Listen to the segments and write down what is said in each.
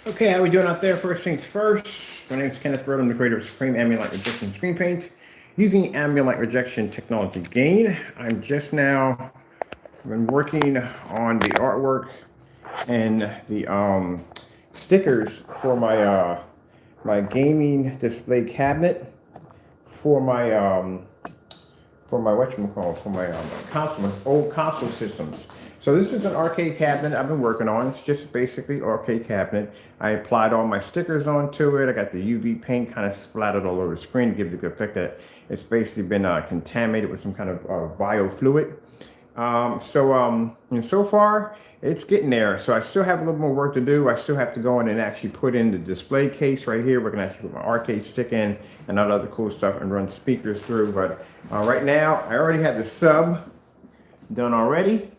Okay, how we doing out there? First things first, my name is Kenneth Bird. I'm the creator of Supreme Ambient Light Rejection Screen Paint. Using ambient light rejection technology gain, I'm just now been working on the artwork and the stickers for my gaming display cabinet for my whatchamacallit, for my console, old console systems. So this is an arcade cabinet I've been working on. It's just basically arcade cabinet. I applied all my stickers onto it. I got the UV paint kind of splattered all over the screen to give the good effect that it's basically been contaminated with some kind of biofluid. And so far it's getting there. So I still have a little more work to do. I still have to go in and actually put in the display case right here. We're gonna actually put my arcade stick in and all other cool stuff and run speakers through. But right now I already have the sub done already.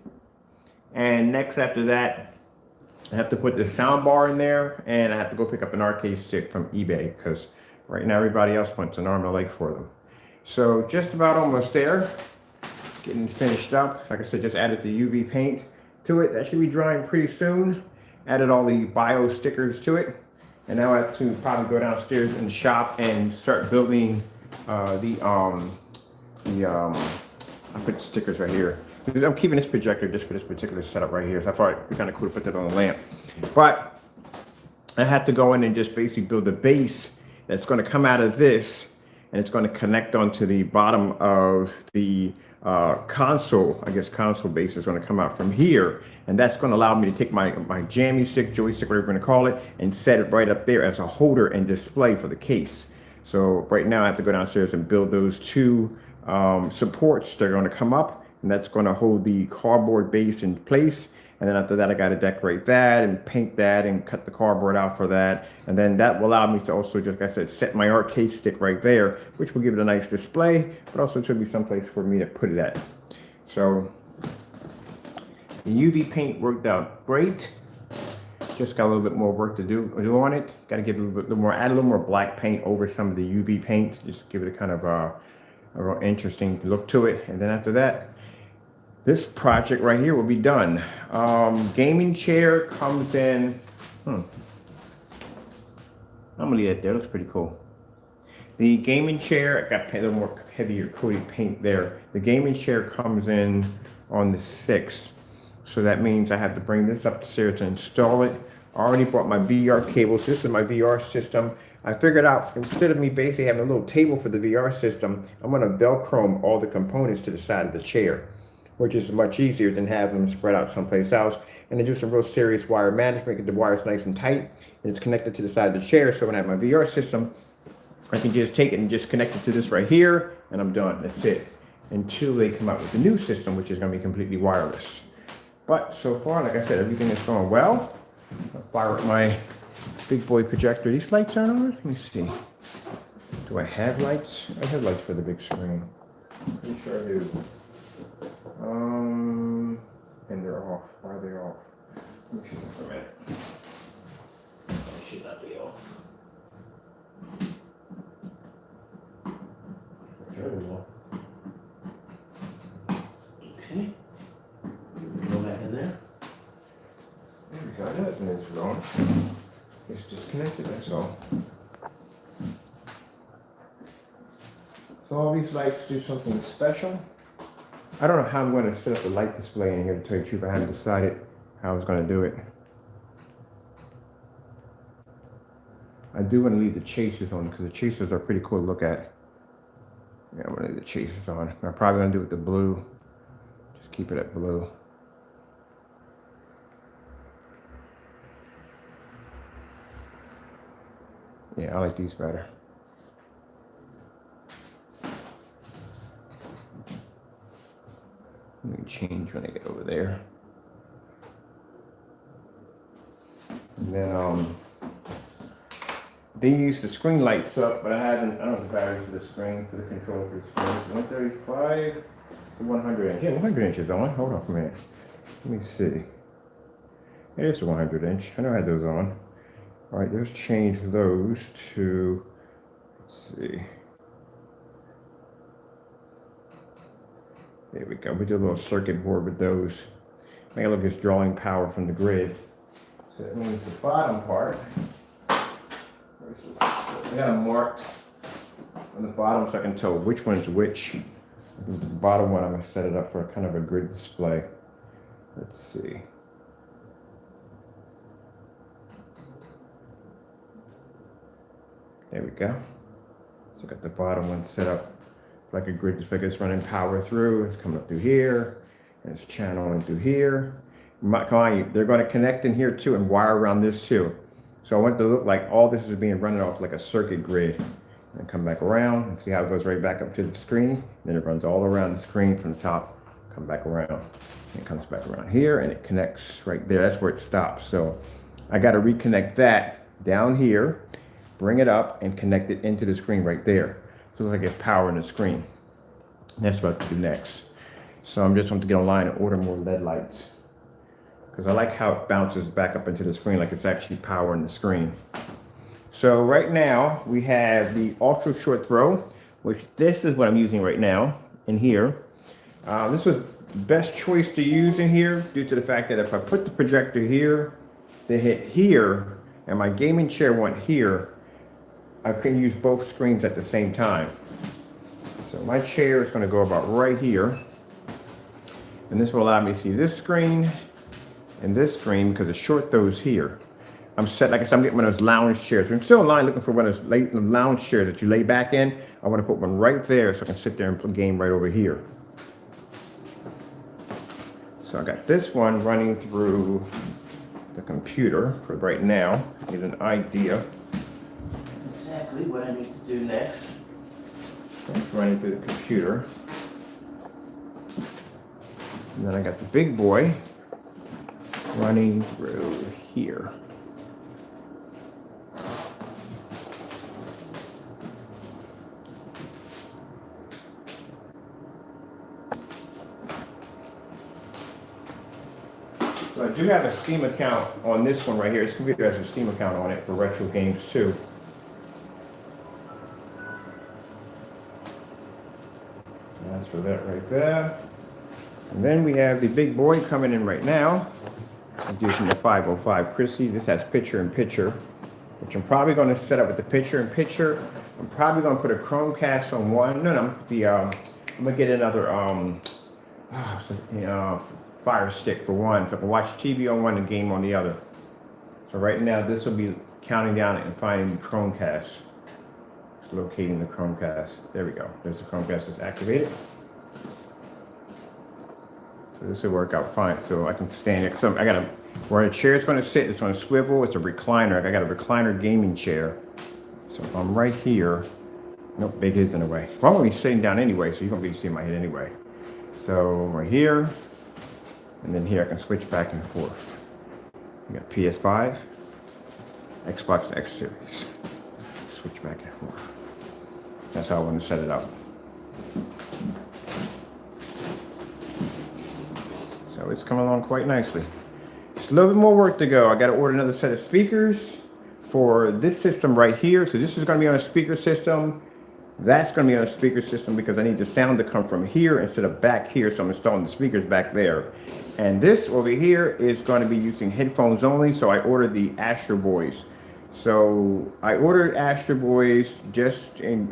And next after that, I have to put the sound bar in there, and I have to go pick up an arcade stick from eBay because right now everybody else wants an arm and a leg for them. So just about almost there, getting finished up. Like I said, just added the UV paint to it. That should be drying pretty soon. Added all the bio stickers to it, and now I have to probably go downstairs and shop and start building I put stickers right here. I'm keeping this projector just for this particular setup right here. So I thought it'd be kind of cool to put that on the lamp. But I had to go in and just basically build the base that's going to come out of this, and it's going to connect onto the bottom of the console. I guess console base is going to come out from here, and that's going to allow me to take my jammy stick, joystick, whatever you're going to call it, and set it right up there as a holder and display for the case. So right now I have to go downstairs and build those two supports that are going to come up, and that's going to hold the cardboard base in place. And then after that, I got to decorate that and paint that and cut the cardboard out for that. And then that will allow me to also, just like I said, set my arcade stick right there, which will give it a nice display, but also to be someplace for me to put it at. So the UV paint worked out great. Just got a little bit more work to do on it. Got to give it a little bit more, add a little more black paint over some of the UV paint, just give it a kind of a real interesting look to it. And then after that, this project right here will be done. Gaming chair comes in. I'm gonna leave that there. It looks pretty cool. The gaming chair, I got a little more heavier coated paint there. The gaming chair comes in on the 6th. So that means I have to bring this up the stairs to install it. I already brought my VR cables. This is my VR system. I figured out, instead of me basically having a little table for the VR system, I'm gonna Velcro all the components to the side of the chair, which is much easier than having them spread out someplace else. And then do some real serious wire management, get the wires nice and tight, and it's connected to the side of the chair. So when I have my VR system, I can just take it and just connect it to this right here, and I'm done. That's it. Until they come out with the new system, which is gonna be completely wireless. But so far, like I said, everything is going well. I'll fire up my big boy projector. These lights aren't on? Let me see. Do I have lights? I have lights for the big screen. Pretty sure I do. And they're off. Why are they off? Let me see for a minute. They should not be off. Okay. Go back in there. There we go. That is wrong. It's disconnected, that's all. So all these lights do something special. I don't know how I'm going to set up the light display in here, to tell you the truth. I haven't decided how I was going to do it. I do want to leave the chasers on because the chasers are pretty cool to look at. Yeah, I'm going to leave the chasers on. I'm probably going to do it with the blue. Just keep it at blue. Yeah, I like these better. Let me change when I get over there. And then these, the screen lights up, but I don't have the battery for the screen, for the controller for the screen. 135 to 100 inch. Yeah, 100 inches on. Hold on for a minute. Let me see. It is a 100 inch. I know I had those on. All right, let's change those to, let's see. There we go. We did a little circuit board with those. I got a little just drawing power from the grid. So that means the bottom part, I got them marked on the bottom so I can tell which one's which. I think the bottom one I'm going to set it up for kind of a grid display. Let's see. There we go. So I got the bottom one set up like a grid display. It's running power through, it's coming up through here, and it's channeling through here. They're going to connect in here too and wire around this too. So I want it to look like all this is being running off like a circuit grid. And come back around and see how it goes right back up to the screen. Then it runs all around the screen from the top, come back around. And it comes back around here and it connects right there. That's where it stops. So I got to reconnect that down here, bring it up and connect it into the screen right there. So it looks like it's powering the screen. That's what to do next. So I'm just going to get online and order more LED lights, because I like how it bounces back up into the screen like it's actually powering the screen. So right now we have the ultra short throw, which this is what I'm using right now in here. This was the best choice to use in here due to the fact that if I put the projector here, they hit here, and my gaming chair went here, I can use both screens at the same time. So my chair is going to go about right here, and this will allow me to see this screen and this screen because the short throw's here. I'm set, like I said, I'm getting one of those lounge chairs. I'm still in line looking for one of those lounge chairs that you lay back in. I want to put one right there so I can sit there and play game right over here. So I got this one running through the computer for right now. Get an idea exactly what I need to do next. It's running through the computer. And then I got the big boy running through here. So I do have a Steam account on this one right here. This computer has a Steam account on it for retro games too. So that's for that right there. And then we have the big boy coming in right now. I'm using the 505 Chrissy. This has picture-in-picture, which I'm probably going to set up with the picture-in-picture. I'm probably going to put a Chromecast on one. I'm going to get another Fire Stick for one, so I can watch TV on one and game on the other. So right now, this will be counting down and finding the Chromecast. It's locating the Chromecast. There we go. There's the Chromecast that's activated. So this will work out fine. So I can stand here. So I got where the chair is going to sit, it's going to swivel. It's a recliner. I got a recliner gaming chair. So if I'm right here, nope, big head's in the way. Well, I'm going to be sitting down anyway, so you're going to be seeing my head anyway. So right here. And then here I can switch back and forth. You got PS5, Xbox X Series. Switch back and forth. That's how I want to set it up. So it's coming along quite nicely. Just a little bit more work to go. I got to order another set of speakers for this system right here. So this is going to be on a speaker system. That's going to be on a speaker system because I need the sound to come from here instead of back here. So I'm installing the speakers back there. And this over here is going to be using headphones only. So I ordered the Astro Boys. So I ordered Astro Boys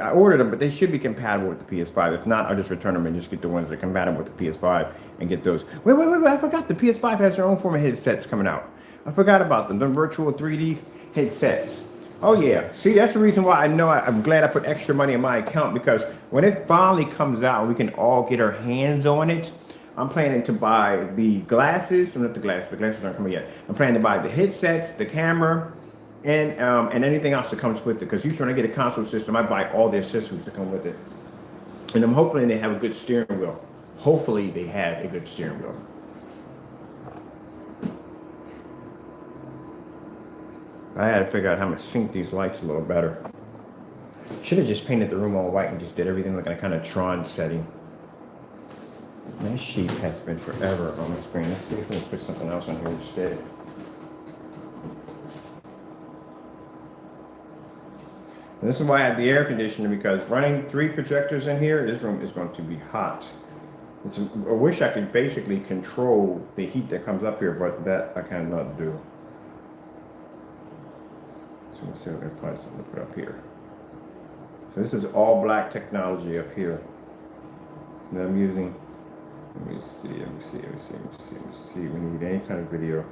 I ordered them, but they should be compatible with the PS5. If not, I'll just return them and just get the ones that are compatible with the PS5 and get those. Wait, I forgot the PS5 has their own form of headsets coming out. I forgot about them, the virtual 3D headsets. Oh yeah, see, that's the reason why I'm glad I put extra money in my account, because when it finally comes out, we can all get our hands on it. I'm planning to buy the glasses, not the glasses aren't coming yet. I'm planning to buy the headsets, the camera, and anything else that comes with it, because usually when I get a console system, I buy all the accessories that come with it. And I'm hoping they have a good steering wheel. Hopefully they have a good steering wheel. I had to figure out how to sync these lights a little better. Should have just painted the room all white and just did everything like in a kind of Tron setting. My sheet has been forever on the screen. Let's see if we can put something else on here instead. And this is why I have the air conditioner, because running 3 projectors in here, this room is going to be hot. I wish I could basically control the heat that comes up here, but that I cannot do. So let's see if I can find something to put up here. So this is all black technology up here that I'm using. Let me see. We need any kind of video.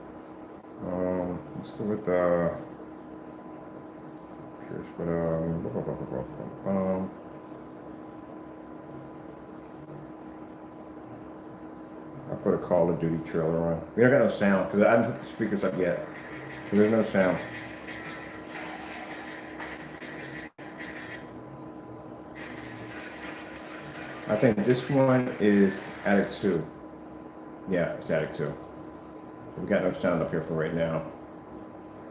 Let's go with here's what I'll put a Call of Duty trailer on. We don't got no sound because I haven't put the speakers up yet. So there's no sound. I think this one is Attic 2. Yeah, it's Attic 2. We got no sound up here for right now.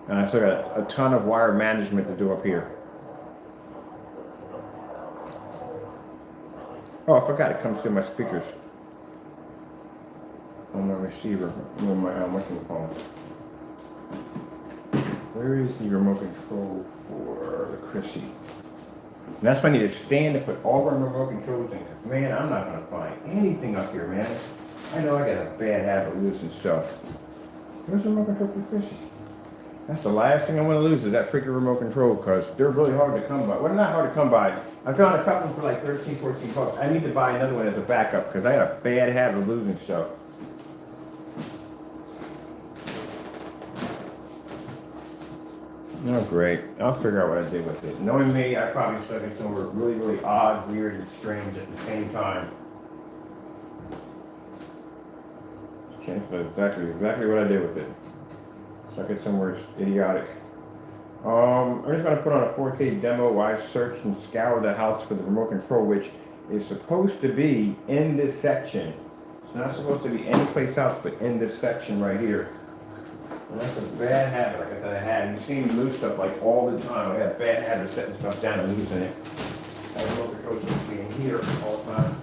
And I still got a ton of wire management to do up here. Oh, I forgot it comes through my speakers. On my receiver, on my microphone. Where is the remote control for the Chrissy? And that's why I need a stand to put all our remote controls in. Cause man, I'm not gonna find anything up here, man. I know I got a bad habit of losing stuff. Where's the remote control for Chrissy? That's the last thing I want to lose is that freaking remote control because they're really hard to come by. Well, they're not hard to come by. I found a couple for like 13, 14 bucks. I need to buy another one as a backup because I got a bad habit of losing stuff. Oh, great. I'll figure out what I did with it. Knowing me, I probably stuck it somewhere really, really odd, weird, and strange at the same time. Exactly what I did with it. Stuck it somewhere idiotic. I'm just going to put on a 4K demo where I searched and scoured the house for the remote control, which is supposed to be in this section. It's not supposed to be anyplace else but in this section right here. And that's a bad habit, like I said, I had. You see me lose stuff like all the time. I got a bad habit of setting stuff down and losing it. I remote control supposed to be in here all the time.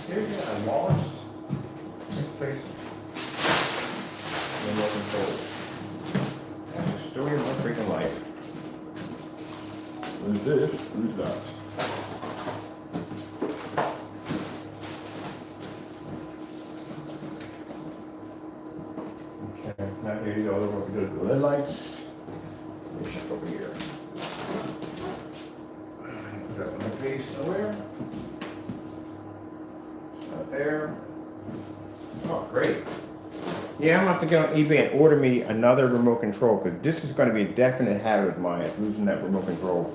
Seriously, I'm lost. This place. Remote control. That's the story of my freaking life. Lose this, lose that. Okay, now here you go. We're going to do the LED lights. Let me check over here. Put that on my face nowhere. There. Oh, great. Yeah, I'm going to have to get on eBay and order me another remote control because this is going to be a definite habit of mine, losing that remote control.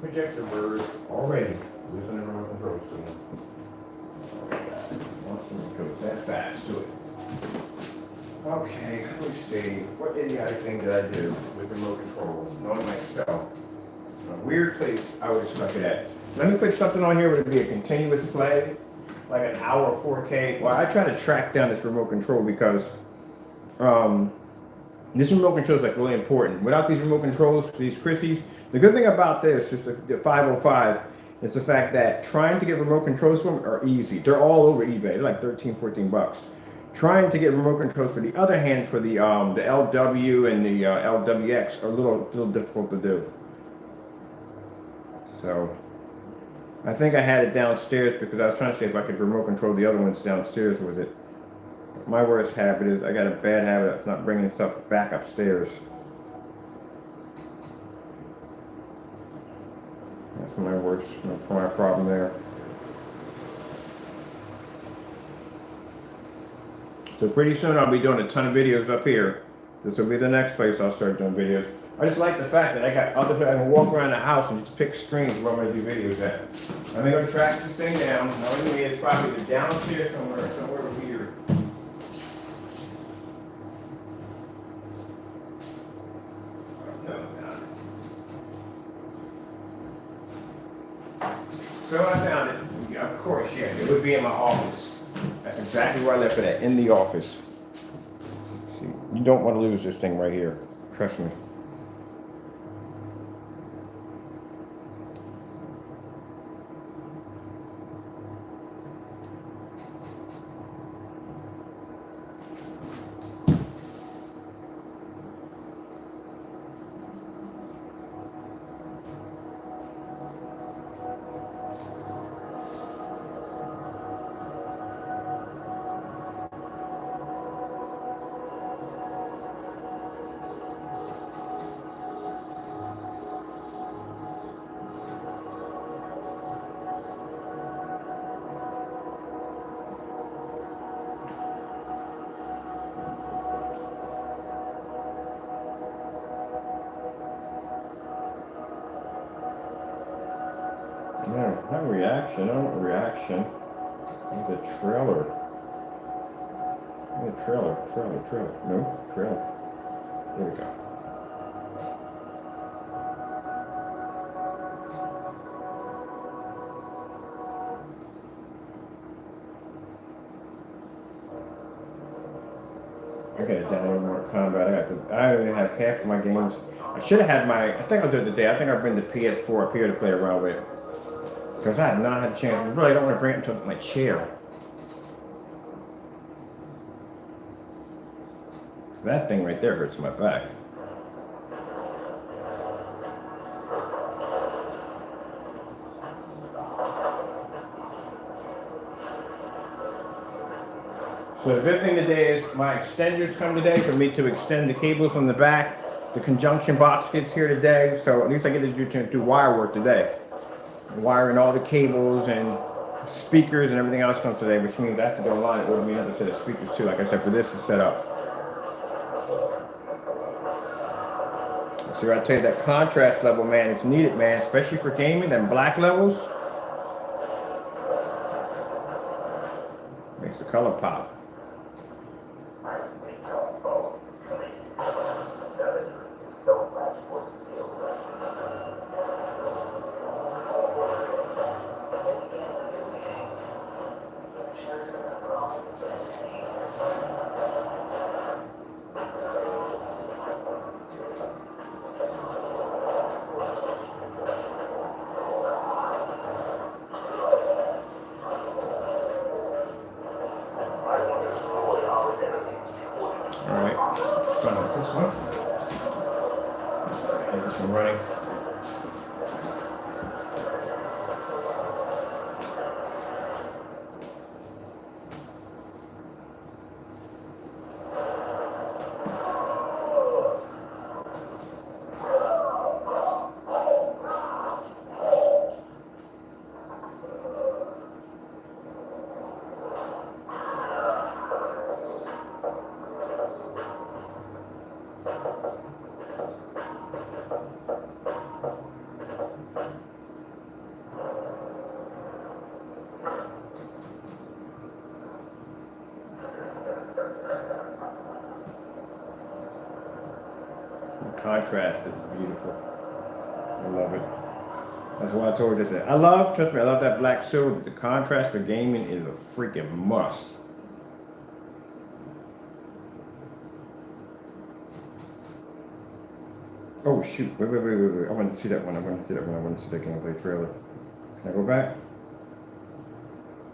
Projector bird already losing the remote control soon. Oh my God. Wants to go that fast to it. Okay, let me see. What idiotic thing did I do with the remote control? Knowing myself. A weird place I would have stuck it at. Let me put something on here where it would be a continuous play, like an hour of 4K. Well, I try to track down this remote control because this remote control is like really important. Without these remote controls, these Chrissies, the good thing about this is the 505 is the fact that trying to get remote controls from them are easy. They're all over eBay. They're like 13, 14 bucks. Trying to get remote controls for the other hand for the LW and the LWX are a little difficult to do. So I think I had it downstairs because I was trying to see if I could remote control the other ones downstairs with it. My worst habit is I got a bad habit of not bringing stuff back upstairs. That's my problem there. So pretty soon I'll be doing a ton of videos up here. This will be the next place I'll start doing videos. I just like the fact that I got other people. I can walk around the house and just pick screens where I'm going to do videos at. I'm going to track this thing down. Knowing me, it's probably either downstairs somewhere over here. So I found it. Of course, yes, it would be in my office. That's exactly where I left it at, in the office. See, you don't want to lose this thing right here. Trust me. Not reaction, I don't want reaction. The trailer. Trailer. No, trailer. There we go. I gotta download more combat. I only have half of my games. I should have had I think I'll do it today. I think I'll bring the PS4 up here to play around with. Because I have not had a chance. I really don't want to bring it to my chair. That thing right there hurts my back. So the good thing today is my extenders come today for me to extend the cables on the back. The conjunction box gets here today, so at least I get to do wire work today. Wiring all the cables and speakers and everything else comes today, which means I have to go online and order me another set of speakers too, like I said, for this to set up. So I tell you, that contrast level, man, it's needed, man, especially for gaming. Them black levels makes the color pop. Running. Contrast is beautiful. I love it. That's why I told her this. Trust me, I love that black silver, but the contrast for gaming is a freaking must. Oh shoot, wait. I want to see that one. I want to see that gameplay trailer. Can I go back?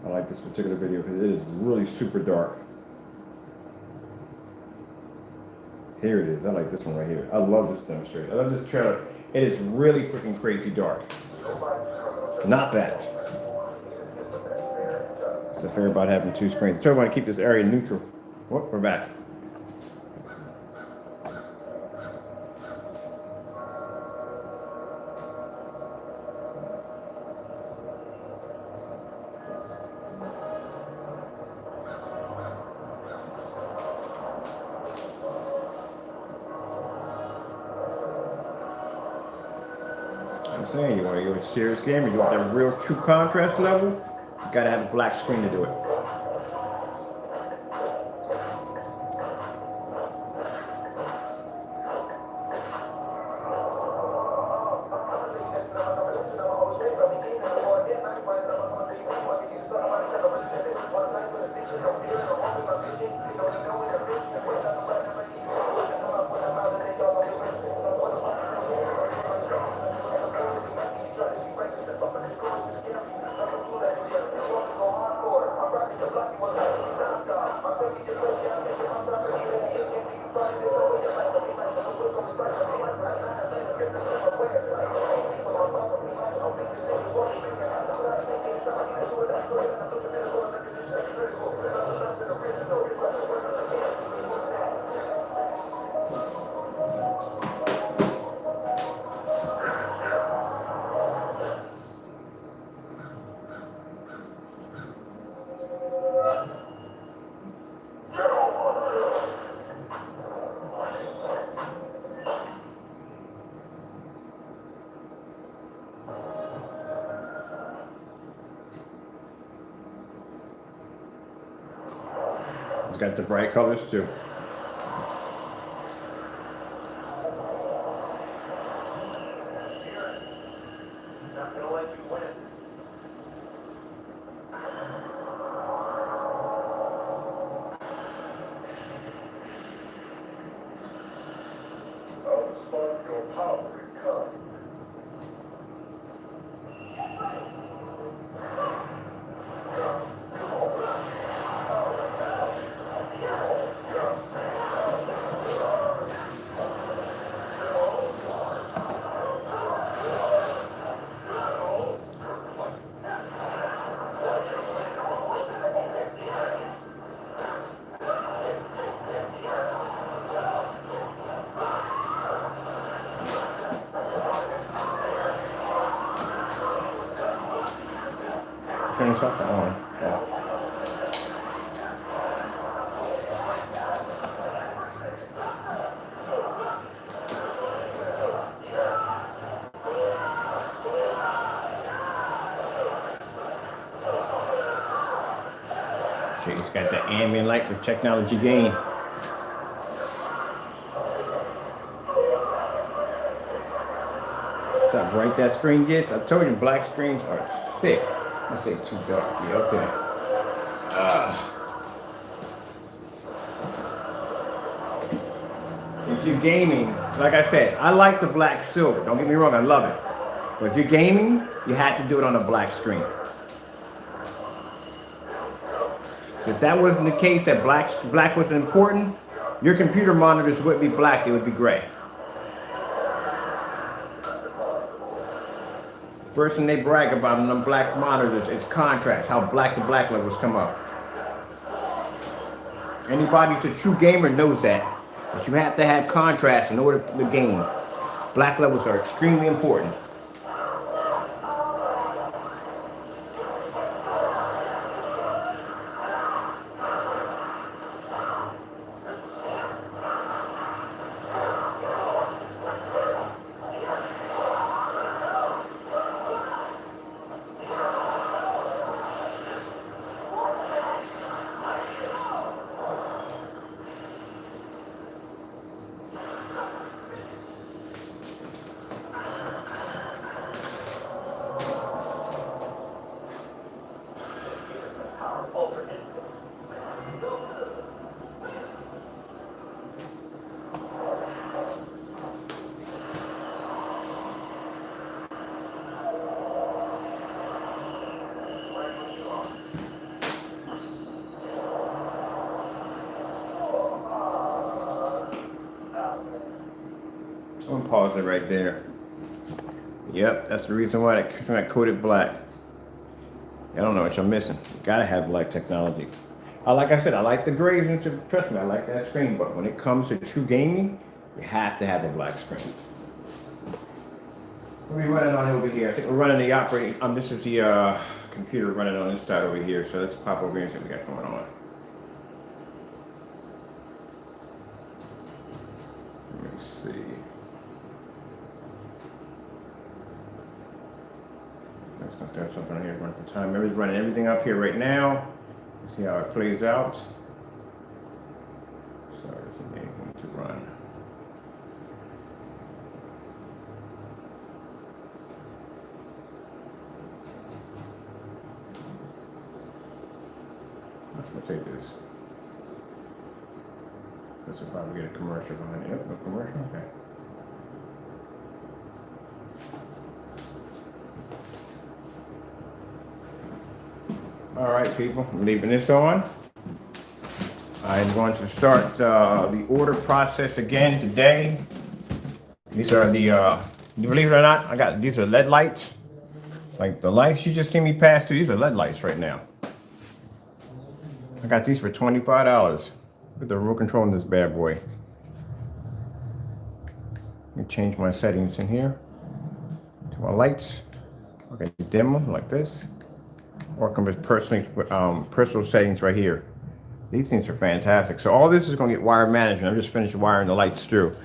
I like this particular video because it is really super dark. Here it is. I like this one right here. I love this demonstrator. I love this trailer. It is really freaking crazy dark. Not that. It's a fair about having two screens. So I want to keep this area neutral. Whoop, we're back. I'm saying, you want to go a serious game, you want that real true contrast level, you gotta have a black screen to do it. got the bright colors too. Turn this off or on? Yeah. So it's got the ambient light with technology gain. That's how bright that screen gets. I told you black screens are sick. I say too dark. Yeah, okay. If you're gaming, like I said, I like the black silver. Don't get me wrong, I love it. But if you're gaming, you have to do it on a black screen. If that wasn't the case, that black wasn't important, your computer monitors wouldn't be black, they would be gray. First thing they brag about on them black monitors is contrast, how black the black levels come up. Anybody who's a true gamer knows that. But you have to have contrast in order to game. Black levels are extremely important. I'm gonna pause it right there. Yep, that's the reason why I coated black. I don't know what you're missing. You gotta have black technology. Like I said, I like the grays and trust me, I like that screen, but when it comes to true gaming, you have to have a black screen. We're running on over here. I think we're running the operating, this is the computer running on this side over here, so let's pop over here and see what we got going on. Let me see. That's something on here running for time. Everybody's running everything up here right now. Let's see how it plays out. Sorry, it's anything to run. Let's take this. This will probably get a commercial behind it. Yep, no commercial. Okay. All right, people, I'm leaving this on. I'm going to start the order process again today. These are the, you believe it or not, these are LED lights. Like the lights you just see me pass through, these are LED lights right now. I got these for $25. Look at the remote control in this bad boy. Let me change my settings in here to my lights. Okay, dim them like this. Or come with personal settings right here. These things are fantastic. So all this is going to get wire management. I'm just finished wiring the lights through.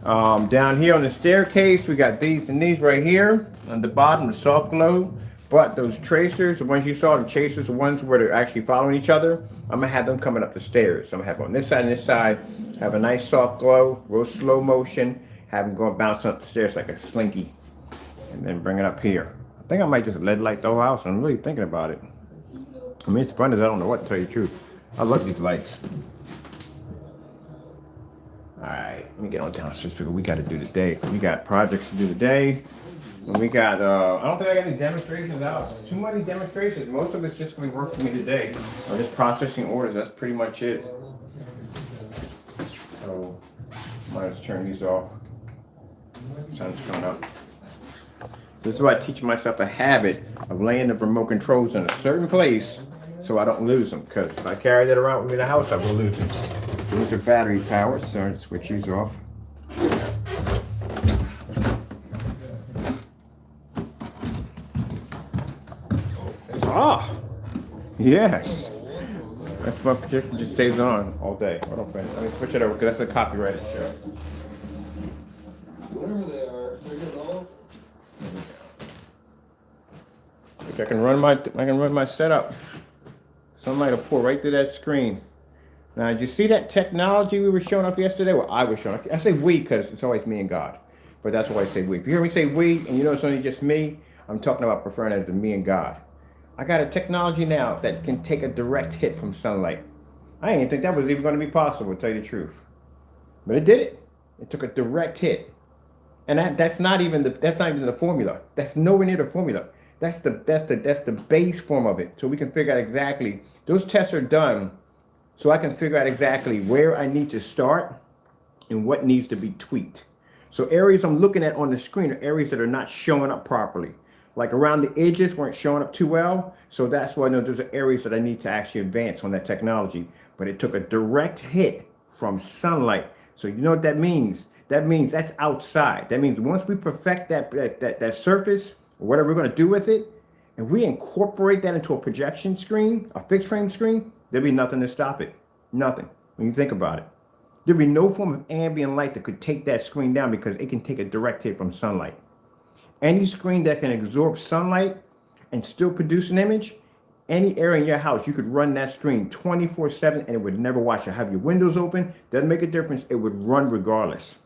Down here on the staircase, we got these and these right here. On the bottom, the soft glow. But those tracers, the ones you saw, the chasers, the ones where they're actually following each other, I'm gonna have them coming up the stairs. So I'm gonna have on this side and this side, have a nice soft glow, real slow motion, have them going bouncing up the stairs like a slinky, and then bring it up here. I think I might just LED light the whole house. I'm really thinking about it. I mean, it's fun as I don't know what to tell you the truth. I love these lights. All right, let me get on down. Just figure we got to do today. We got projects to do today. And we got, I don't think I got any demonstrations out. Too many demonstrations. Most of it's just going to work for me today. I'm just processing orders. That's pretty much it. So, might just turn these off. Sun's coming up. This is why I teach myself a habit of laying the remote controls in a certain place so I don't lose them. Because if I carry that around with me in the house, I will lose them. These are battery powered, so I'll switch these off. Ah, yes. That's my projector just stays on all day. Hold on, friend. Let me switch it over because that's a copyrighted show. Whatever they are, they're getting off. I can run my setup. Sunlight will pour right through that screen. Now, did you see that technology we were showing off yesterday? Well, I was showing off. I say we because it's always me and God. But that's why I say we. If you hear me say we and you know it's only just me, I'm talking about preferring as the me and God. I got a technology now that can take a direct hit from sunlight. I didn't think that was even going to be possible, to tell you the truth. But it did it. It took a direct hit. And that's not even the formula. That's nowhere near the formula. That's the base form of it. So we can figure out exactly, those tests are done so I can figure out exactly where I need to start and what needs to be tweaked. So areas I'm looking at on the screen are areas that are not showing up properly. Like around the edges weren't showing up too well. So that's why I know those are areas that I need to actually advance on that technology. But it took a direct hit from sunlight. So you know what that means? That means that's outside. That means once we perfect that surface, or whatever we're going to do with it, and we incorporate that into a projection screen, a fixed frame screen, there'll be nothing to stop it. Nothing. When you think about it. There'll be no form of ambient light that could take that screen down because it can take a direct hit from sunlight. Any screen that can absorb sunlight and still produce an image, any area in your house, you could run that screen 24/7 and it would never watch it. Have your windows open, doesn't make a difference. It would run regardless.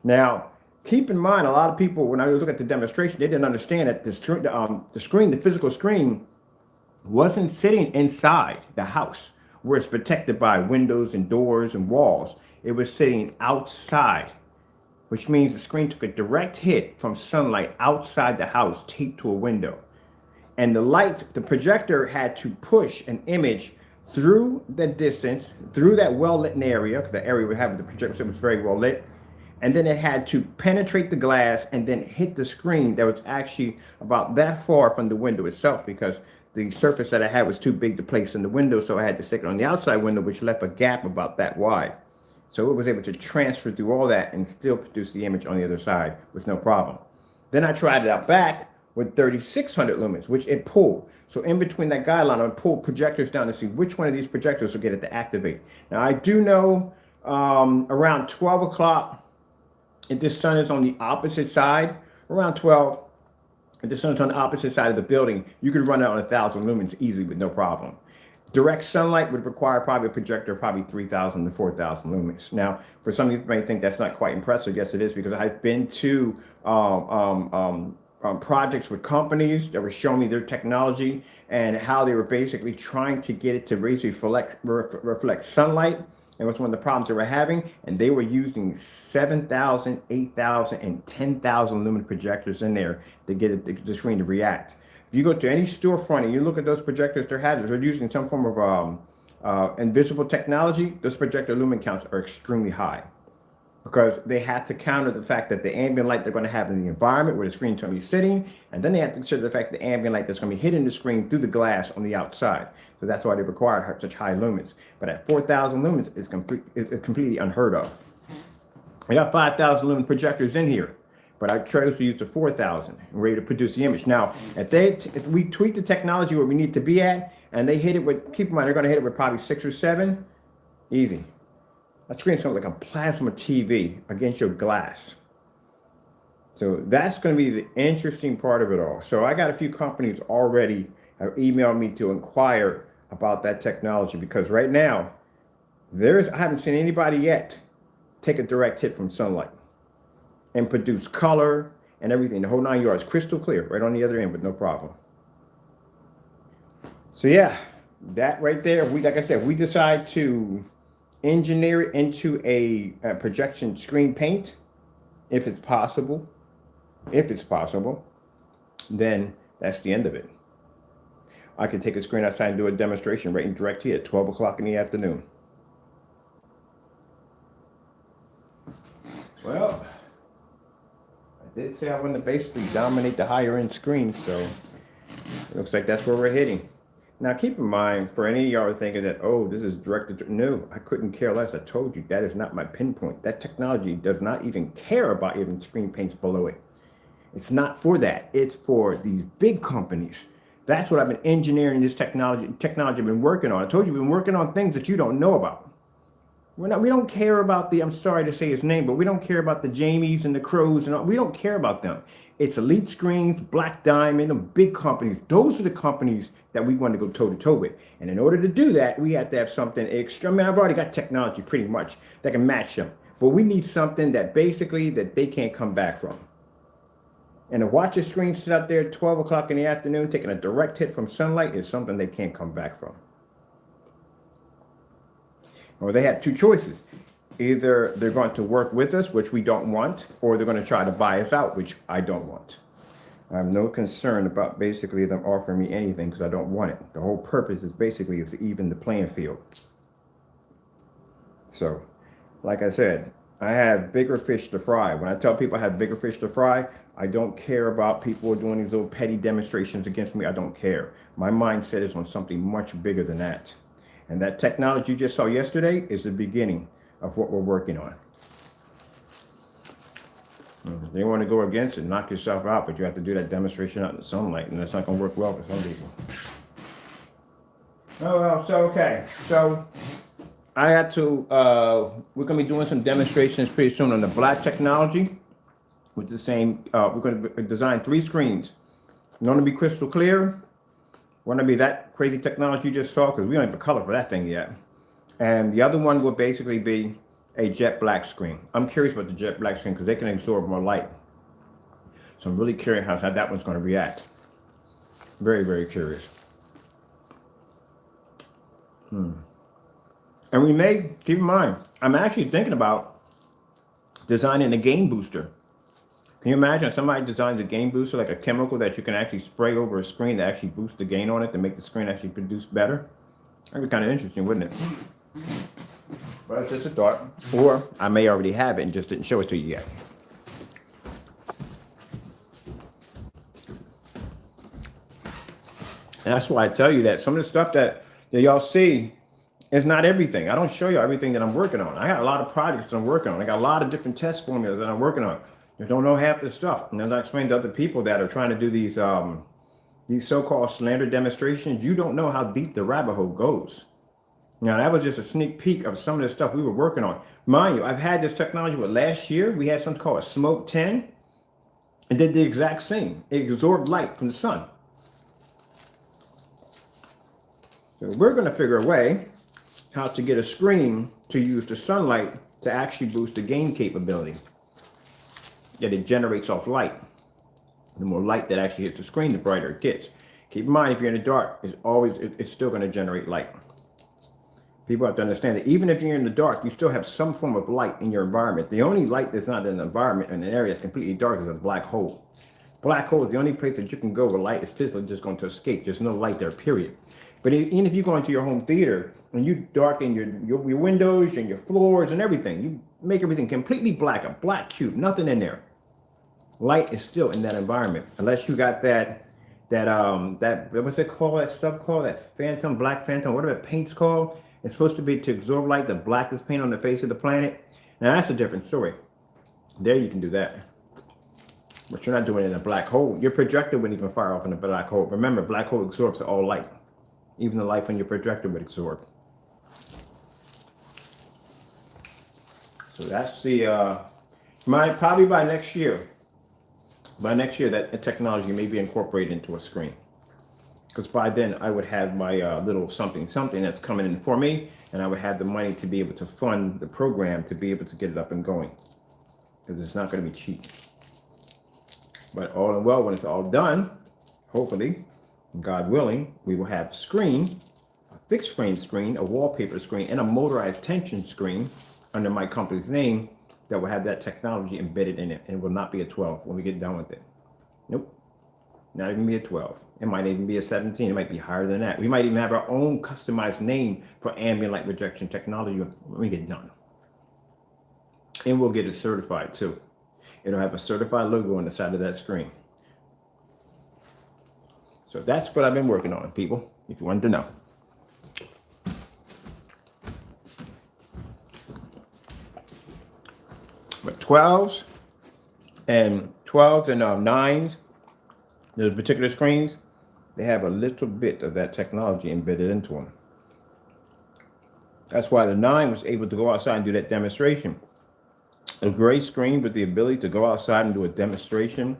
Now, keep in mind, a lot of people, when I look at the demonstration, they didn't understand that the physical screen, wasn't sitting inside the house where it's protected by windows and doors and walls. It was sitting outside, which means the screen took a direct hit from sunlight outside the house, taped to a window. And the projector had to push an image through the distance, through that well-lit area, because the area we have with the projector was very well lit. And then it had to penetrate the glass and then hit the screen that was actually about that far from the window itself, because the surface that I had was too big to place in the window. So I had to stick it on the outside window, which left a gap about that wide. So it was able to transfer through all that and still produce the image on the other side with no problem. Then I tried it out back with 3600 lumens, which it pulled. So in between that guideline, I would pull projectors down to see which one of these projectors will get it to activate. Now I do know around 12 o'clock, if the sun is on the opposite side, around 12, if the sun is on the opposite side of the building, you could run it on 1000 lumens easily with no problem. Direct sunlight would require probably a projector of probably 3000 to 4000 lumens. Now, for some of you may think that's not quite impressive. Yes, it is, because I've been to projects with companies that were showing me their technology and how they were basically trying to get it to basically reflect sunlight. And was one of the problems they were having, and they were using 7,000, 8,000, and 10,000 lumen projectors in there to get the screen to react. If you go to any storefront and you look at those projectors they're using some form of invisible technology, those projector lumen counts are extremely high, because they have to counter the fact that the ambient light they're going to have in the environment where the screen's going to be sitting, and then they have to consider the fact that the ambient light that's going to be hitting the screen through the glass on the outside. So that's why they require such high lumens. But at 4,000 lumens, it's completely unheard of. I got 5,000 lumen projectors in here, but I chose to use the 4,000 and ready to produce the image. Now, if we tweak the technology where we need to be at, and they hit it with, keep in mind, they're going to hit it with probably 6 or 7, easy. That screen's going to look like a plasma TV against your glass. So that's going to be the interesting part of it all. So I got a few companies already have emailed me to inquire about that technology, because right now I haven't seen anybody yet take a direct hit from sunlight and produce color and everything, the whole 9 yards, crystal clear, right on the other end with no problem. So yeah, that right there, like I said, we decide to engineer it into a projection screen paint, if it's possible. If it's possible, then that's the end of it. I can take a screen outside and do a demonstration right in direct here at 12 o'clock in the afternoon. Well, I did say I want to basically dominate the higher end screen, so it looks like that's where we're heading. Now keep in mind, for any of y'all thinking that, oh, this is directed to, no, I couldn't care less. I told you that is not my pinpoint. That technology does not even care about even screen paints below it. It's not for that. It's for these big companies. That's what I've been engineering this technology I've been working on. I told you, we've been working on things that you don't know about. We don't care about I'm sorry to say his name, but we don't care about the Jamies and the Crows and all. We don't care about them. It's Elite Screens, Black Diamond, and big companies. Those are the companies that we want to go toe to toe with. And in order to do that, we have to have something extra. I mean, I've already got technology pretty much that can match them, but we need something that basically that they can't come back from. And to watch a screen sit out there at 12 o'clock in the afternoon taking a direct hit from sunlight is something they can't come back from. Or they have two choices. Either they're going to work with us, which we don't want, or they're going to try to buy us out, which I don't want. I have no concern about basically them offering me anything because I don't want it. The whole purpose is basically to even the playing field. So, like I said, I have bigger fish to fry. When I tell people I have bigger fish to fry, I don't care about people doing these little petty demonstrations against me. I don't care. My mindset is on something much bigger than that. And that technology you just saw yesterday is the beginning of what we're working on. If they want to go against it, knock yourself out, but you have to do that demonstration out in the sunlight, and that's not going to work well for some people. Oh, well, so, okay. So, I had to, we're going to be doing some demonstrations pretty soon on the black technology with the same, we're going to design 3 screens. One to be crystal clear, one to be that crazy technology you just saw, because we don't have a color for that thing yet. And the other one will basically be a jet black screen. I'm curious about the jet black screen because they can absorb more light. So I'm really curious how that one's going to react. Very, very curious. And we may, keep in mind, I'm actually thinking about designing a gain booster. Can you imagine if somebody designs a gain booster, like a chemical that you can actually spray over a screen to actually boost the gain on it to make the screen actually produce better? That'd be kind of interesting, wouldn't it? But it's just a thought. Or I may already have it and just didn't show it to you yet. And that's why I tell you that some of the stuff that y'all see is not everything. I don't show you everything that I'm working on. I got a lot of projects that I'm working on. I got a lot of different test formulas that I'm working on. You don't know half the stuff. And as I explained to other people that are trying to do these so-called slander demonstrations, you don't know how deep the rabbit hole goes. Now, that was just a sneak peek of some of the stuff we were working on. Mind you, I've had this technology last year. We had something called a Smoke 10. And did the exact same. It absorbed light from the sun. So we're going to figure a way how to get a screen to use the sunlight to actually boost the gain capability. That it generates off light. The more light that actually hits the screen, the brighter it gets. Keep in mind, if you're in the dark, it's still going to generate light. People have to understand that even if you're in the dark, you still have some form of light in your environment. The only light that's not in the environment in an area that's completely dark is a black hole. Black hole is the only place that you can go where light is physically just going to escape. There's no light there, period. But even if you go into your home theater and you darken your windows and your floors and everything, you make everything completely black, a black cube, nothing in there. Light is still in that environment, unless you got that what's it called? That stuff called that phantom, black phantom, whatever that paint's called. It's supposed to be to absorb light, the blackest paint on the face of the planet. Now that's a different story. There you can do that. But you're not doing it in a black hole. Your projector wouldn't even fire off in a black hole. Remember, black hole absorbs all light. Even the light from your projector would absorb. So that's the, probably by next year, By next year, that technology may be incorporated into a screen. Because by then, I would have my little something that's coming in for me, and I would have the money to be able to fund the program to be able to get it up and going. Because it's not going to be cheap. But all in well, when it's all done, hopefully, God willing, we will have screen, a fixed screen, a wallpaper screen, and a motorized tension screen under my company's name that will have that technology embedded in it, and it will not be a 12 when we get done with it. Nope. Not even be a 12. It might even be a 17. It might be higher than that. We might even have our own customized name for ambient light rejection technology when we get done. And we'll get it certified too. It'll have a certified logo on the side of that screen. So that's what I've been working on, people, if you wanted to know. But 12s and 9s, those particular screens, they have a little bit of that technology embedded into them. That's why the 9 was able to go outside and do that demonstration. A gray screen with the ability to go outside and do a demonstration.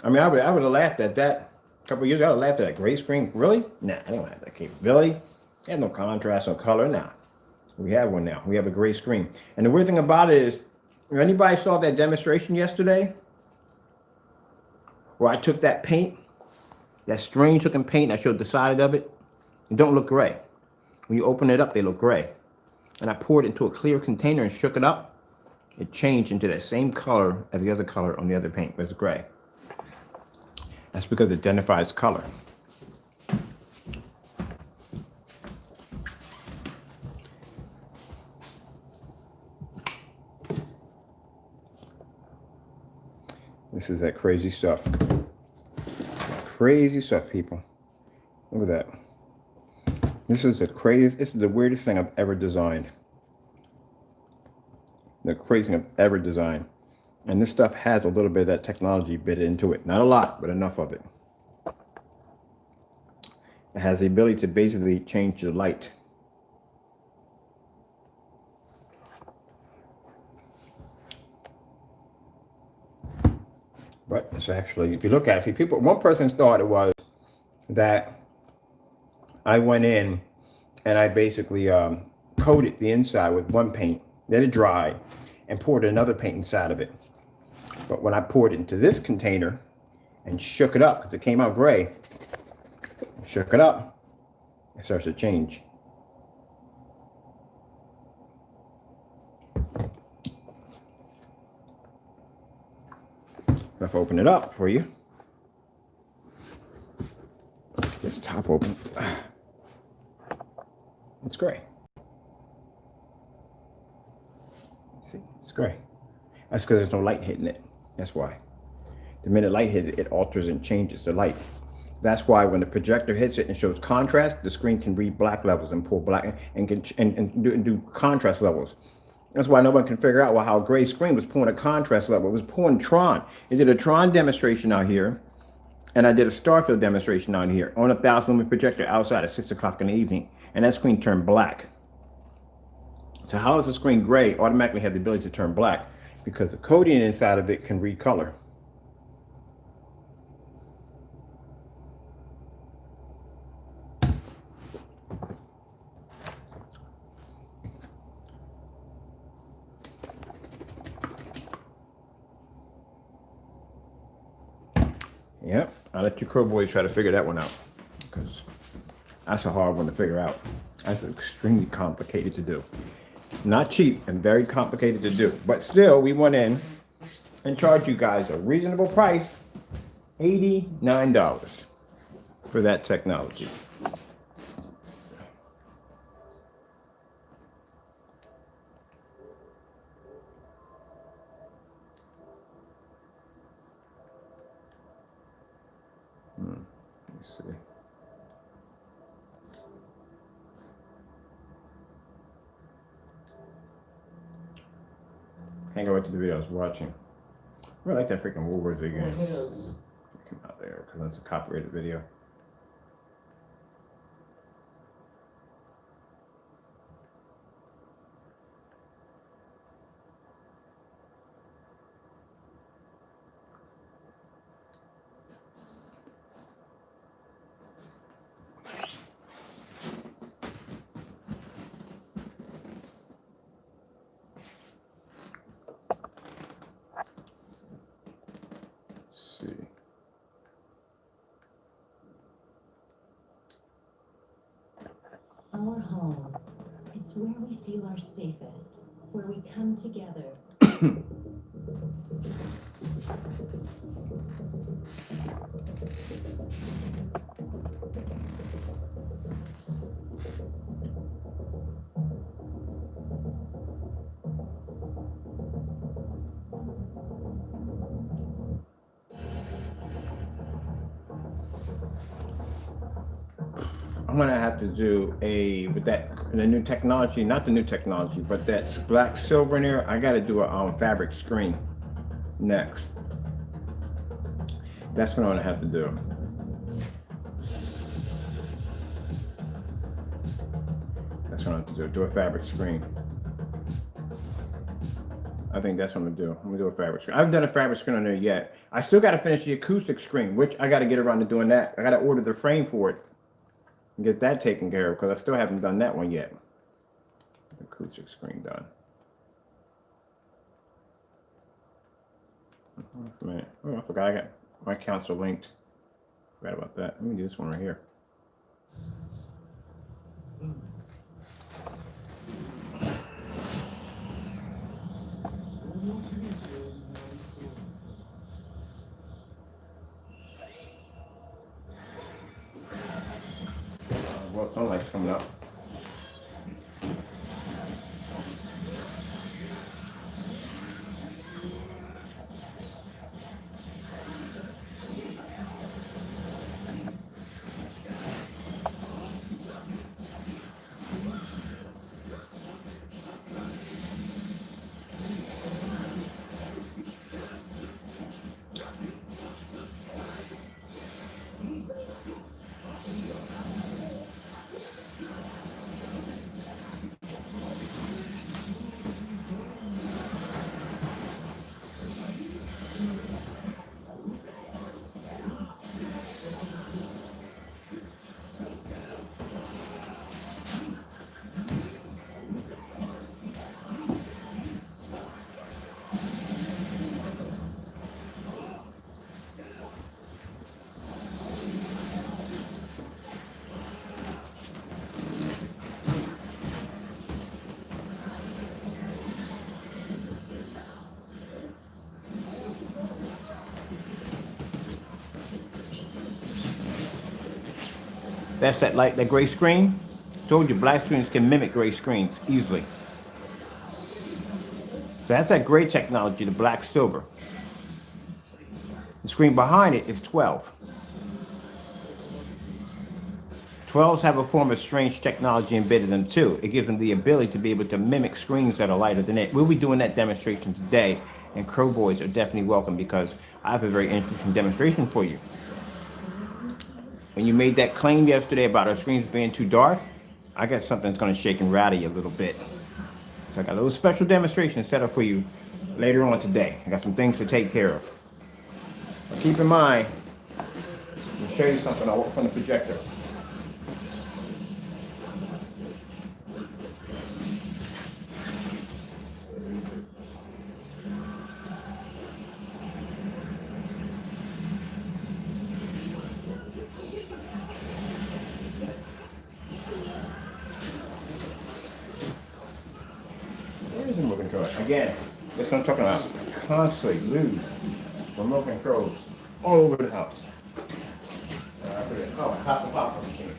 I mean, I would have laughed at that a couple of years ago. I would have laughed at that gray screen. Really? Nah, I don't have that capability. They have no contrast, no color. Nah, we have one now. We have a gray screen. And the weird thing about it is, if anybody saw that demonstration yesterday, where I took that paint, that strange looking paint, I showed the side of it, it don't look gray. When you open it up, they look gray. And I poured it into a clear container and shook it up. It changed into that same color as the other color on the other paint, but it's gray. That's because it identifies color. This is that crazy stuff. Crazy stuff, people. Look at that. This is the weirdest thing I've ever designed. The craziest thing I've ever designed. And this stuff has a little bit of that technology bit into it. Not a lot, but enough of it. It has the ability to basically change the light. But it's actually, if you look at it, see, one person thought it was that I went in and I basically coated the inside with one paint, let it dry, and poured another paint inside of it. But when I poured it into this container and shook it up, because it came out gray, shook it up, it starts to change. If I open it up for you, this top open, it's gray. See, it's gray. That's because there's no light hitting it. That's why. The minute light hits it, it alters and changes the light. That's why when the projector hits it and shows contrast, the screen can read black levels and pull black and do contrast levels. That's why no one can figure out how a gray screen was pulling a contrast level. It was pulling Tron. It did a Tron demonstration out here, and I did a Starfield demonstration out here on a 1,000 lumen projector outside at 6 o'clock in the evening, and that screen turned black. So how does the screen gray automatically have the ability to turn black? Because the coating inside of it can read color. Yep, I'll let you crow boys try to figure that one out, because that's a hard one to figure out. That's extremely complicated to do. Not cheap and very complicated to do. But still, we went in and charged you guys a reasonable price, $89 for that technology. Let me see. Can't go back to the video I was watching. I really like that freaking Woolworths video. Come out there because that's a copyrighted video. home. It's where we feel our safest, where we come together. I'm gonna have to do with the new technology, not the new technology, but that black silver in there. I gotta do a fabric screen next. That's what I'm gonna have to do. That's what I'm gonna do a fabric screen. I think that's what I'm gonna do. I'm gonna do a fabric screen. I haven't done a fabric screen on there yet. I still gotta finish the acoustic screen, which I gotta get around to doing that. I gotta order the frame for it and get that taken care of, because I still haven't done that one yet. The acoustic screen done. Man. Oh, I forgot I got my accounts are linked. Forgot about that. Let me do this one right here. Well, sunlight's coming up. That's that gray screen. Told you black screens can mimic gray screens easily. So that's that gray technology, the black silver. The screen behind it is 12. 12s have a form of strange technology embedded in them too. It gives them the ability to be able to mimic screens that are lighter than it. We'll be doing that demonstration today, and Crow Boys are definitely welcome, because I have a very interesting demonstration for you. When you made that claim yesterday about our screens being too dark, I got something that's going to shake and rattle you a little bit. So I got a little special demonstration set up for you later on today. I got some things to take care of. But keep in mind, I'll show you something. I'll work from the projector. Remote control. Again, that's what I'm talking about. Constantly lose remote controls all over the house. Oh, I popped the popcorn machine.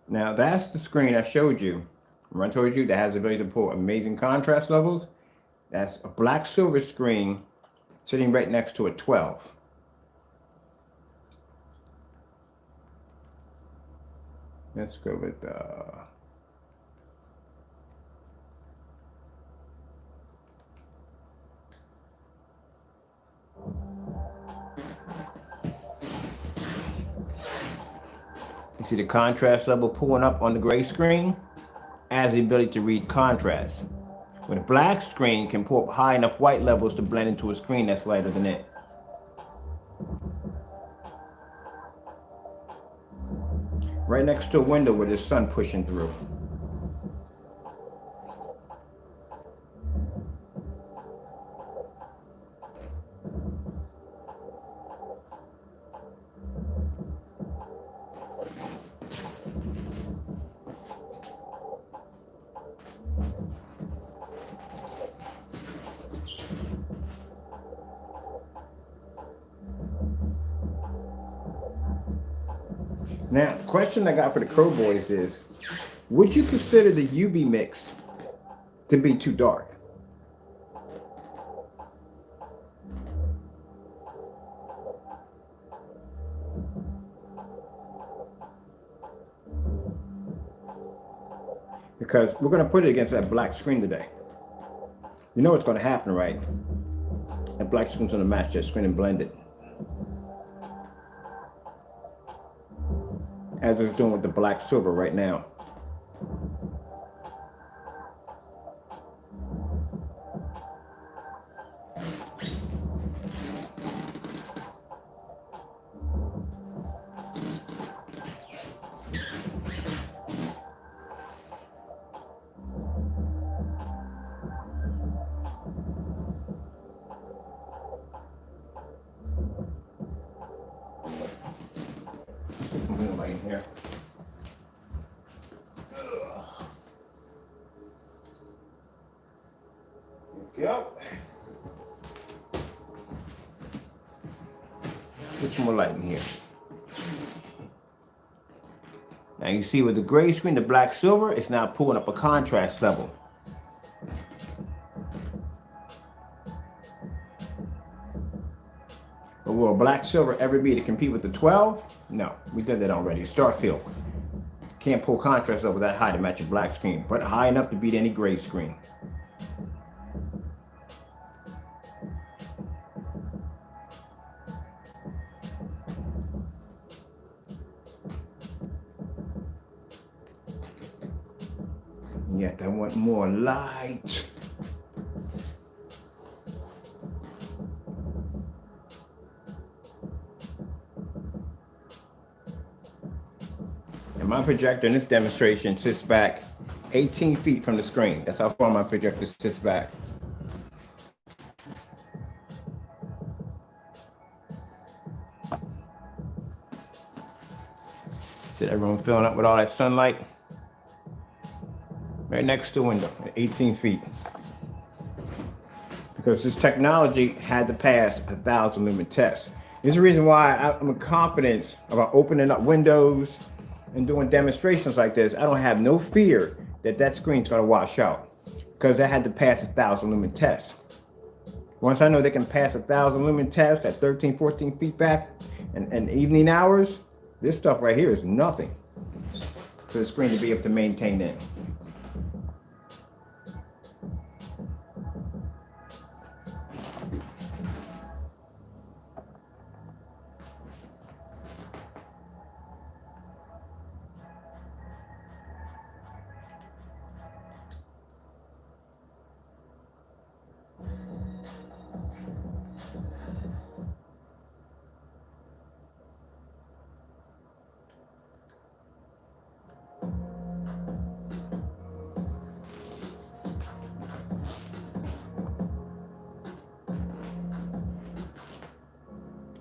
Now that's the screen I showed you. Remember I told you that has the ability to pull amazing contrast levels? That's a black silver screen sitting right next to a 12. Let's go with you see the contrast level pulling up on the gray screen? Has the ability to read contrast. When a black screen can pull up high enough white levels to blend into a screen that's lighter than it. right next to a window with the sun pushing through. Now, the question I got for the Crow Boys is, would you consider the UV mix to be too dark? Because we're going to put it against that black screen today. You know what's going to happen, right? That black screen's going to match that screen and blend it. As it's doing with the black silver right now. Right here. Go. Put some more light in here. Now you see with the gray screen, the black silver, it's now pulling up a contrast level. But will black silver ever be to compete with the 12? No, we did that already. Starfield can't pull contrast level that high to match a black screen, but high enough to beat any gray screen. Yet I want more light. And my projector in this demonstration sits back 18 feet from the screen. That's how far my projector sits back. See that room filling up with all that sunlight? Right next to the window at 18 feet. Because this technology had to pass 1,000 lumen test. This is the reason why I'm confident about opening up windows and doing demonstrations like this. I don't have no fear that that screen's gonna wash out, because I had to pass 1,000 lumen test. Once I know they can pass 1,000 lumen test at 13, 14 feet back and evening hours, this stuff right here is nothing for the screen to be able to maintain it.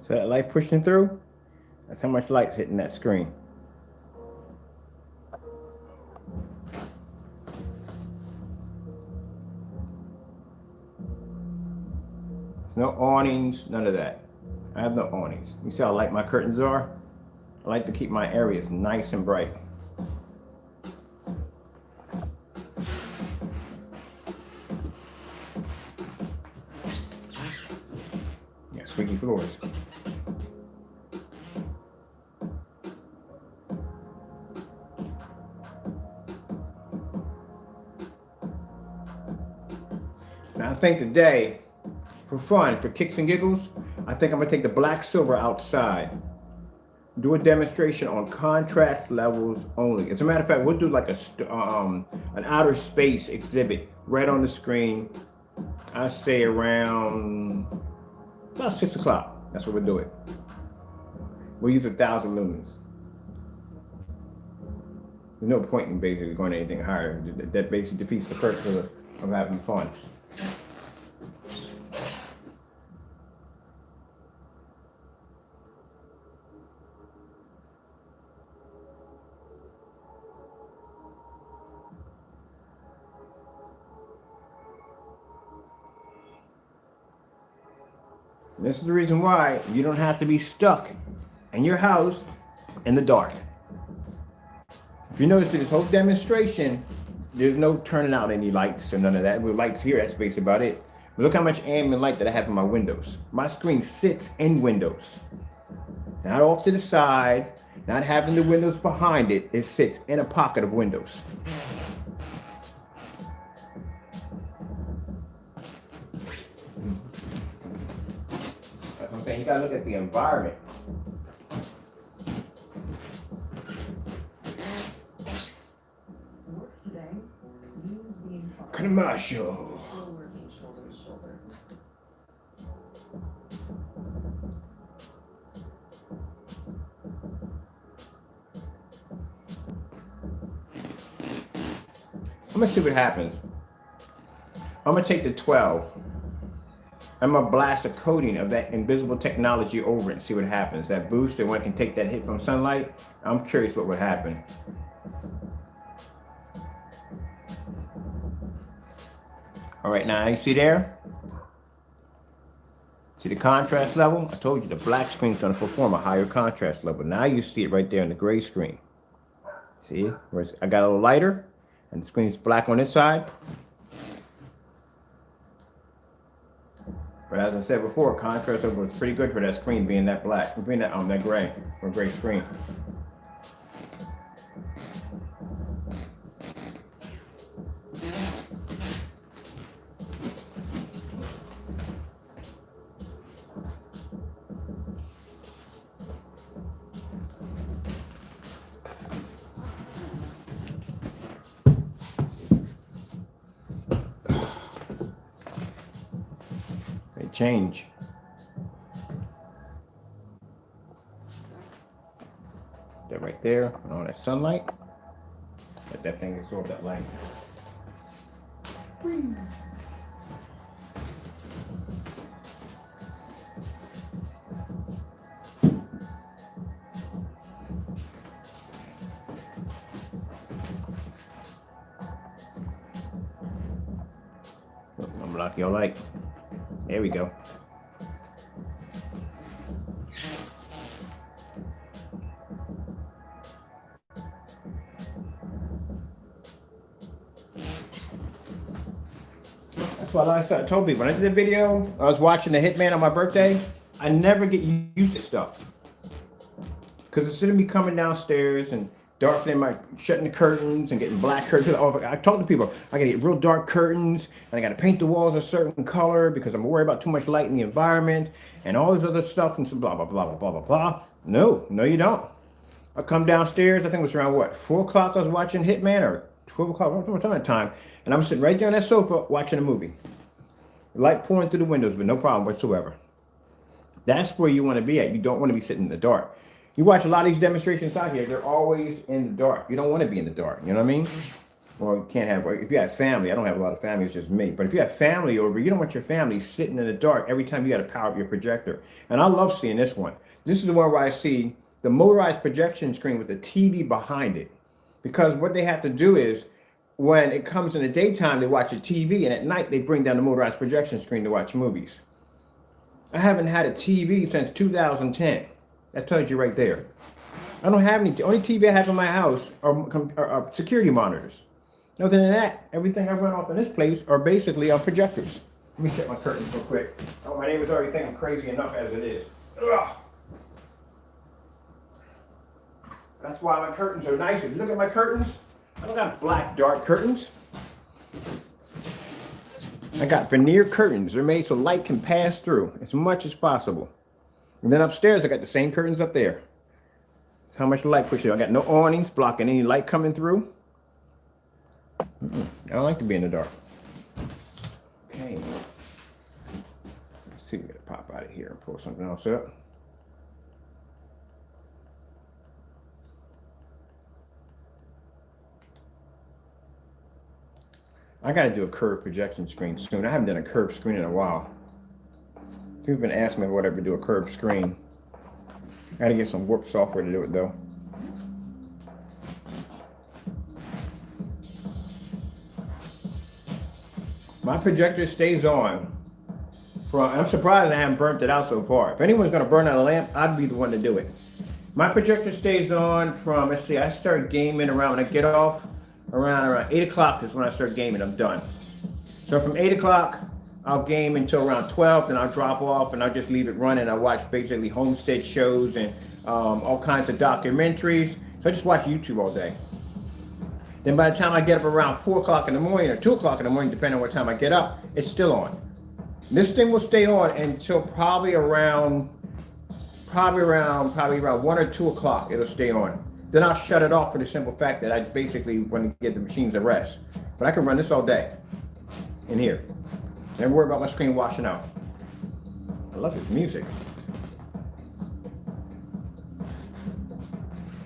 So that light pushing through, that's how much light's hitting that screen. There's no awnings, none of that. I have no awnings. You see how light my curtains are? I like to keep my areas nice and bright. Yeah, squeaky floors. Now I think today, for fun, for kicks and giggles, I think I'm gonna take the black silver outside, do a demonstration on contrast levels only. As a matter of fact, we'll do like an outer space exhibit right on the screen. I say around about 6 o'clock. That's what we'll do it. We'll use 1,000 lumens. There's no point in basically going anything higher. That basically defeats the purpose of having fun. And this is the reason why you don't have to be stuck in your house in the dark. If you notice through this whole demonstration, there's no turning out any lights or none of that. With lights here, that's basically about it. But look how much ambient light that I have in my windows. My screen sits in windows. Not off to the side, not having the windows behind it. It sits in a pocket of windows. That's what I'm saying. You gotta look at the environment. Work today means being far. Commercial. Still working shoulder to shoulder. I'm gonna see what happens. I'm gonna take the 12. I'm gonna blast a coating of that invisible technology over it and see what happens. That boost, and one can take that hit from sunlight. I'm curious what would happen. All right, now you see there? See the contrast level? I told you the black screen is gonna perform a higher contrast level. Now you see it right there in the gray screen. See, whereas I got a little lighter and the screen's black on this side. But as I said before, contrast level is pretty good for that screen being that black, being that gray or gray screen. They change. That right there, and all that sunlight. Let that thing absorb that light. I'm blocking your light. There we go. That's why I told people when I did the video, I was watching The Hitman on my birthday. I never get used to stuff. Because instead of me coming downstairs and darkening shutting the curtains and getting black curtains. I talk to people, I gotta get real dark curtains and I gotta paint the walls a certain color because I'm worried about too much light in the environment and all this other stuff and so blah, blah, blah, blah, blah, blah, blah. No, you don't. I come downstairs, I think it was around what, 4 o'clock I was watching Hitman or 12 o'clock, what time, and I'm sitting right there on that sofa watching a movie. Light pouring through the windows, but no problem whatsoever. That's where you want to be at. You don't want to be sitting in the dark. You watch a lot of these demonstrations out here, they're always in the dark. You don't want to be in the dark, you know what I mean? Well, you can't have, if you have family, I don't have a lot of family, it's just me. But if you have family over, you don't want your family sitting in the dark every time you got to power up your projector. And I love seeing this one. This is the one where I see the motorized projection screen with the TV behind it. Because what they have to do is, when it comes in the daytime, they watch a TV, and at night they bring down the motorized projection screen to watch movies. I haven't had a TV since 2010. That tells you right there. I don't have any. The only TV I have in my house are security monitors. Other than that, everything I run off in this place are basically projectors. Let me shut my curtains real quick. Oh, my neighbors already think I'm crazy enough as it is. Ugh. That's why my curtains are nice. If you look at my curtains, I don't got black, dark curtains. I got veneer curtains. They're made so light can pass through as much as possible. And then upstairs, I got the same curtains up there. That's how much light pushes. I got no awnings blocking any light coming through. I don't like to be in the dark. Okay. Let's see if we can pop out of here and pull something else up. I got to do a curved projection screen soon. I haven't done a curved screen in a while. People have been asking me if I would ever do a curved screen. I got to get some Warp software to do it though. My projector stays on. I'm surprised I haven't burnt it out so far. If anyone's going to burn out a lamp, I'd be the one to do it. My projector stays on from, let's see, I start gaming around, when I get off, around 8 o'clock is when I start gaming. I'm done. So from 8 o'clock, I'll game until around 12, then I'll drop off and I'll just leave it running. I watch basically homestead shows and all kinds of documentaries. So I just watch YouTube all day. Then by the time I get up around 4 o'clock in the morning or 2 o'clock in the morning, depending on what time I get up, it's still on. This thing will stay on until probably around 1 or 2 o'clock. It'll stay on. Then I'll shut it off for the simple fact that I basically want to give the machines a rest. But I can run this all day in here. Never worry about my screen washing out. I love this music.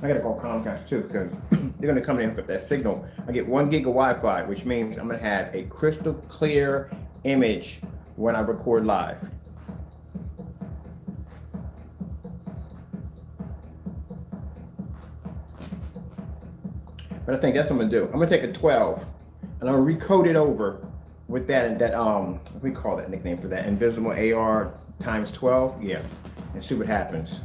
I gotta call Comcast too because they're gonna come in and hook up that signal. I get 1 gig of Wi-Fi, which means I'm gonna have a crystal clear image when I record live. But I think that's what I'm gonna do. I'm gonna take a 12 and I'm gonna recode it over with that what we call that nickname for that, invisible AR times 12, yeah, and see what happens.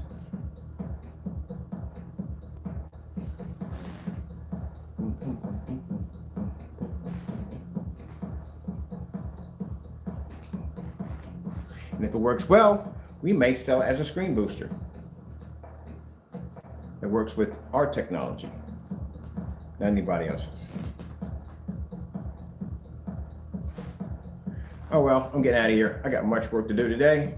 And if it works well, we may sell it as a screen booster. It works with our technology, not anybody else's. Oh well, I'm getting out of here. I got much work to do today.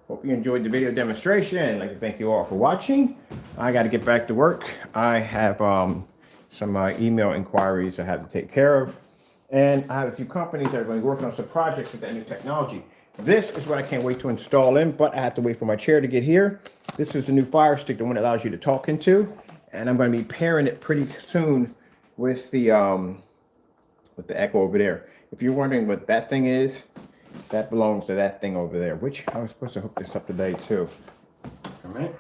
Hope you enjoyed the video demonstration. I'd like to thank you all for watching. I got to get back to work. I have some email inquiries I have to take care of. And I have a few companies that are going to work on some projects with that new technology. This is what I can't wait to install in, but I have to wait for my chair to get here. This is the new Fire Stick, the one that allows you to talk into. And I'm going to be pairing it pretty soon with the Echo over there. If you're wondering what that thing is, that belongs to that thing over there, which I was supposed to hook this up today too. All right.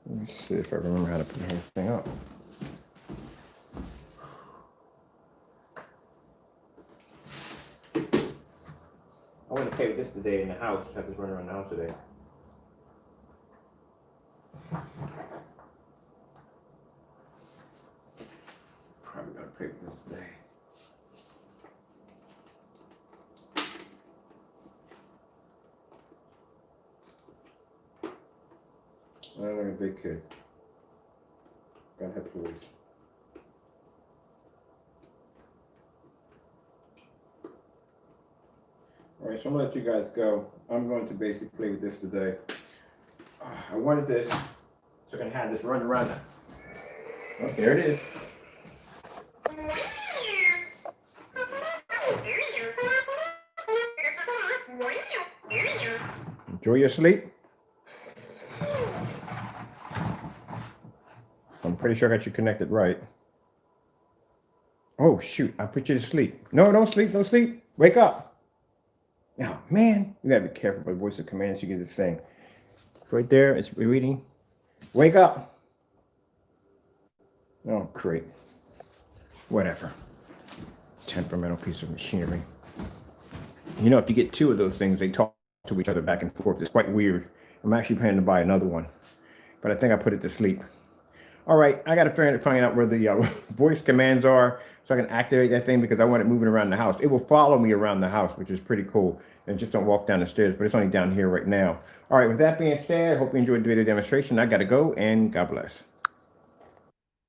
Let me see if I remember how to put the whole thing up. I want to play with this today in the house. Have this run around the house today. Probably gonna play with this today. I'm like a big kid. Gotta have toys. Alright, so I'm gonna let you guys go. I'm going to basically play with this today. I wanted this, so I can have this run around. Oh, there it is. Enjoy your sleep. I'm pretty sure I got you connected right. Oh shoot, I put you to sleep. No, don't sleep, don't sleep. Wake up. Oh man, you gotta be careful with voice of commands. You get this thing. It's right there, it's reading. Wake up. Oh, great. Whatever. Temperamental piece of machinery. You know, if you get two of those things, they talk to each other back and forth. It's quite weird. I'm actually planning to buy another one, but I think I put it to sleep. All right, I got to find out where the voice commands are so I can activate that thing because I want it moving around the house. It will follow me around the house, which is pretty cool. And just don't walk down the stairs, but it's only down here right now. All right, with that being said, I hope you enjoyed the video demonstration. I got to go, and God bless.